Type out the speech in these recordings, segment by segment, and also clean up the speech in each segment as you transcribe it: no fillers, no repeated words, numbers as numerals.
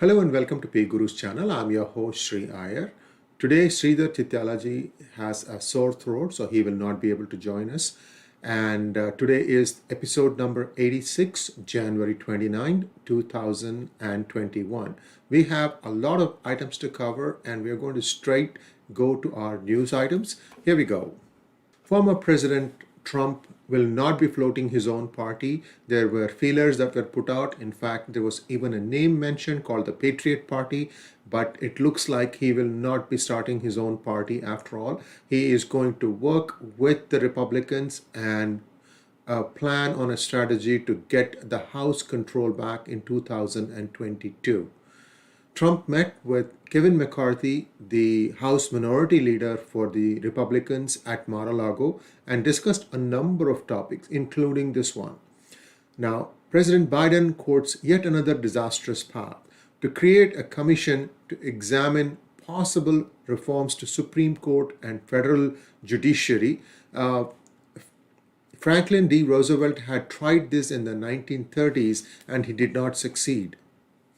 Hello and welcome to PGurus channel. I'm your host Sree Iyer. Today Sridhar Chityalaji has a sore throat, so he will not be able to join us. And today is episode number 86, January 29, 2021. We have a lot of items to cover and we are going to straight go to our news items. Here we go. Former President Trump will not be floating his own party. There were feelers that were put out. In fact, there was even a name mentioned called the Patriot Party, but it looks like he will not be starting his own party after all. He is going to work with the Republicans and plan on a strategy to get the House control back in 2022. Trump met with Kevin McCarthy, the House Minority Leader for the Republicans at Mar-a-Lago, and discussed a number of topics, including this one. Now, President Biden quotes yet another disastrous path to create a commission to examine possible reforms to Supreme Court and federal judiciary. Franklin D. Roosevelt had tried this in the 1930s and he did not succeed.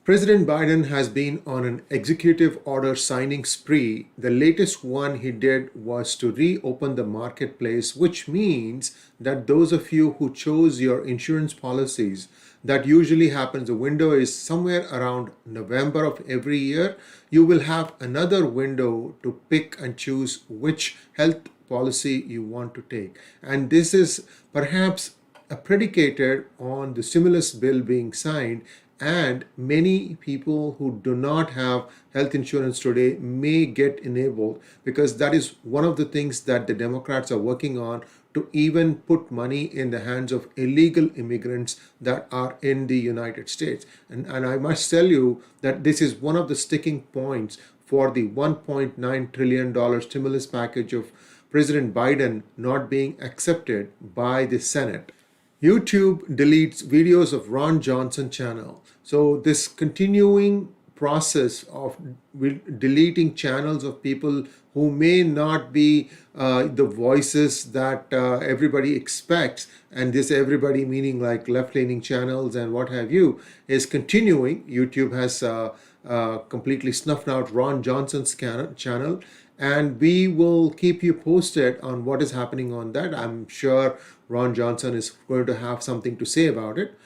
President Biden has been on an executive order signing spree. The latest one he did was to reopen the marketplace, which means that those of you who chose your insurance policies, that usually happens, the window is somewhere around November of every year, you will have another window to pick and choose which health policy you want to take. And this is perhaps predicated on the stimulus bill being signed, and many people who do not have health insurance today may get enabled, because that is one of the things that the Democrats are working on, to even put money in the hands of illegal immigrants that are in the United States. And I must tell you that this is one of the sticking points for the $1.9 trillion stimulus package of President Biden not being accepted by the Senate. YouTube deletes videos of Ron Johnson channel. So this continuing process of deleting channels of people who may not be the voices that everybody expects, and this everybody meaning like left-leaning channels and what have you, is continuing. YouTube has completely snuffed out Ron Johnson's channel, and we will keep you posted on what is happening on that. I'm sure Ron Johnson is going to have something to say about it.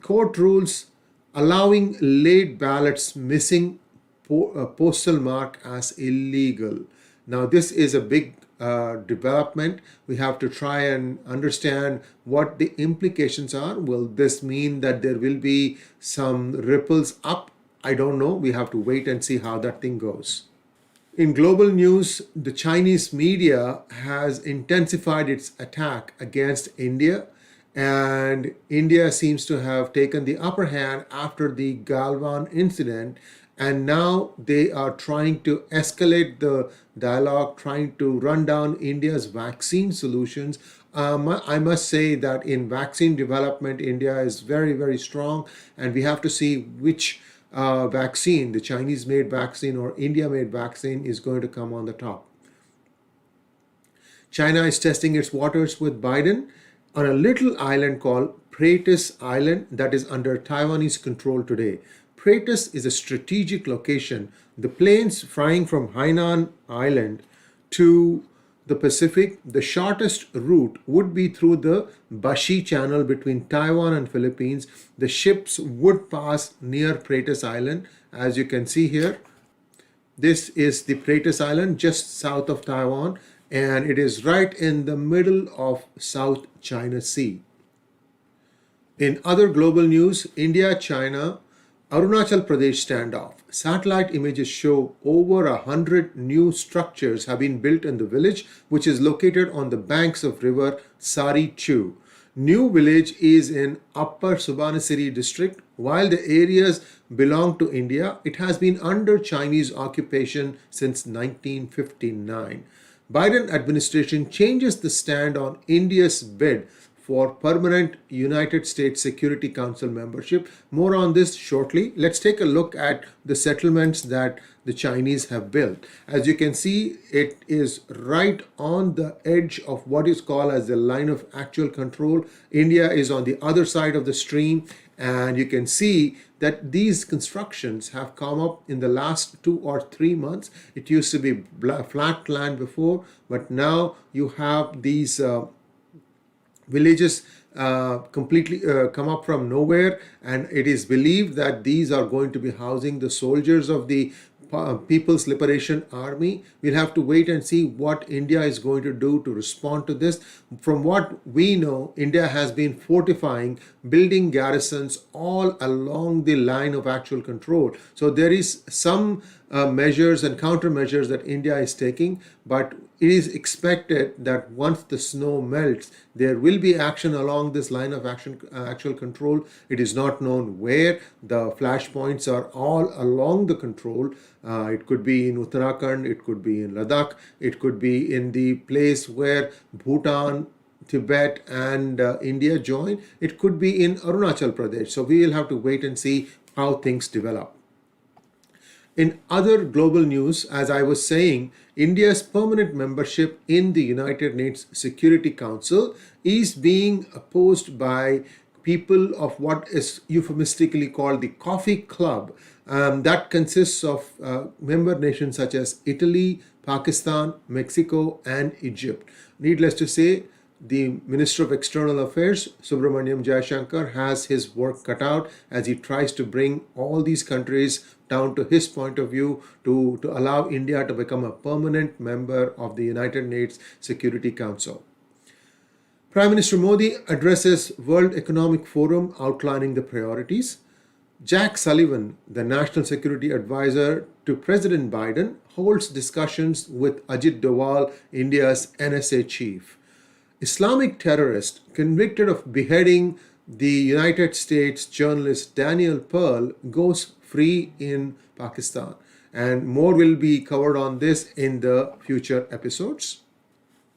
Court rules allowing late ballots missing postal mark as illegal. Now, this is a big development. We have to try and understand what the implications are. Will this mean that there will be some ripples up? I don't know. We have to wait and see how that thing goes. In global news, the Chinese media has intensified its attack against India, and India seems to have taken the upper hand after the Galwan incident, and now they are trying to escalate the dialogue, trying to run down India's vaccine solutions. I must say that in vaccine development, India is very, very strong, and we have to see which vaccine, the Chinese made vaccine or India made vaccine, is going to come on the top. China is testing its waters with Biden on a little island called Pratas Island that is under Taiwanese control today. Pratas is a strategic location. The planes flying from Hainan Island to the Pacific, the shortest route would be through the Bashi Channel between Taiwan and Philippines. The ships would pass near Pratas Island, as you can see here. This is the Pratas Island just south of Taiwan, and it is right in the middle of South China Sea. In other global news, India-China Arunachal Pradesh standoff. Satellite images show over 100 new structures have been built in the village, which is located on the banks of river Sari Chu. New village is in Upper Subanasiri district. While the areas belong to India, it has been under Chinese occupation since 1959. Biden administration changes the stand on India's bid for permanent United States Security Council membership. More on this shortly. Let's take a look at the settlements that the Chinese have built. As you can see, it is right on the edge of what is called as the line of actual control. India is on the other side of the stream, and you can see that these constructions have come up in the last 2 or 3 months. It used to be flat land before, but now you have these villages completely come up from nowhere, and it is believed that these are going to be housing the soldiers of the People's Liberation Army. We'll have to wait and see what India is going to do to respond to this. From what we know, India has been fortifying, building garrisons all along the line of actual control. So there is some measures and countermeasures that India is taking, but it is expected that once the snow melts, there will be action along this line of action, actual control. It is not known where. The flashpoints are all along the control. It could be in Uttarakhand, it could be in Ladakh, it could be in the place where Bhutan, Tibet and India join. It could be in Arunachal Pradesh. So we will have to wait and see how things develop. In other global news, as I was saying, India's permanent membership in the United Nations Security Council is being opposed by people of what is euphemistically called the Coffee Club. That consists of member nations such as Italy, Pakistan, Mexico, and Egypt. Needless to say, the Minister of External Affairs, Subramaniam Jaishankar, has his work cut out as he tries to bring all these countries down to his point of view to allow India to become a permanent member of the United Nations Security Council. Prime Minister Modi addresses World Economic Forum outlining the priorities. Jack Sullivan, the National Security Advisor to President Biden, holds discussions with Ajit Doval, India's NSA chief. Islamic terrorist convicted of beheading the United States journalist Daniel Pearl goes free in Pakistan. And more will be covered on this in the future episodes.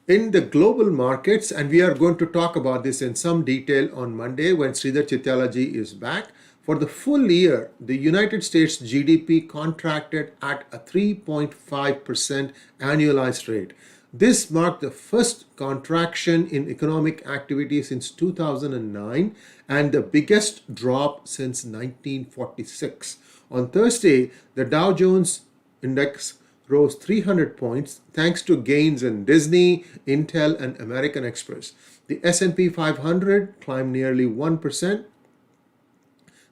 In the global markets, and we are going to talk about this in some detail on Monday when Sridhar Chityalaji is back. For the full year, the United States GDP contracted at a 3.5% annualized rate. This marked the first contraction in economic activity since 2009 and the biggest drop since 1946. On Thursday, the Dow Jones Index rose 300 points thanks to gains in Disney, Intel, and American Express. The S&P 500 climbed nearly 1%.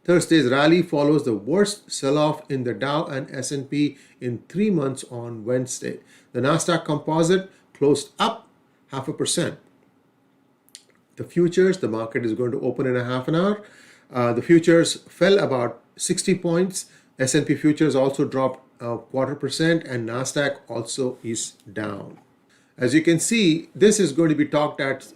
Thursday's rally follows the worst sell-off in the Dow and S&P in 3 months on Wednesday. The Nasdaq Composite closed up 0.5%. The futures, the market is going to open in a half an hour. The futures fell about 60 points. S&P futures also dropped 0.25%, and Nasdaq also is down. As you can see, this is going to be talked at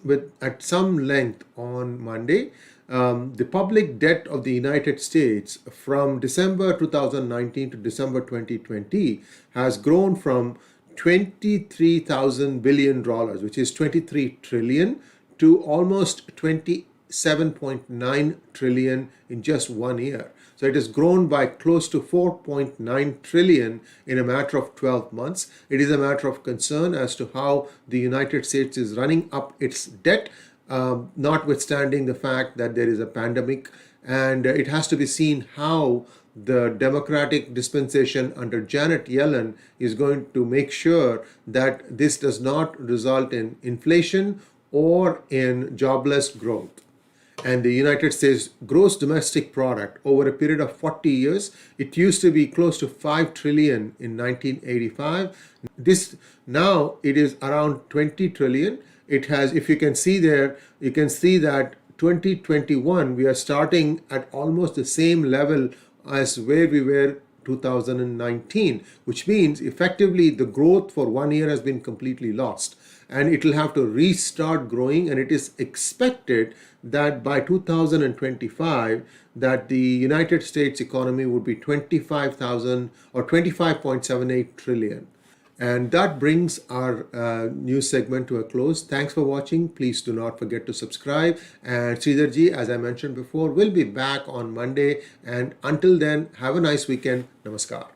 some length on Monday. The public debt of the United States from December 2019 to December 2020 has grown from $23,000 billion, which is 23 trillion, to almost 27.9 trillion in just 1 year. So it has grown by close to 4.9 trillion in a matter of 12 months. It is a matter of concern as to how the United States is running up its debt, notwithstanding the fact that there is a pandemic, and it has to be seen how the Democratic dispensation under Janet Yellen is going to make sure that this does not result in inflation or in jobless growth. And the United States gross domestic product over a period of 40 years, it used to be close to 5 trillion in 1985. Now it is around 20 trillion. It has, if you can see there, you can see that 2021, we are starting at almost the same level as where we were 2019, which means effectively the growth for 1 year has been completely lost, and it will have to restart growing. And it is expected that by 2025 that the United States economy would be 25,000 or 25.78 trillion. And that brings our news segment to a close. Thanks for watching. Please do not forget to subscribe. And Sridharji, as I mentioned before, will be back on Monday. And until then, have a nice weekend. Namaskar.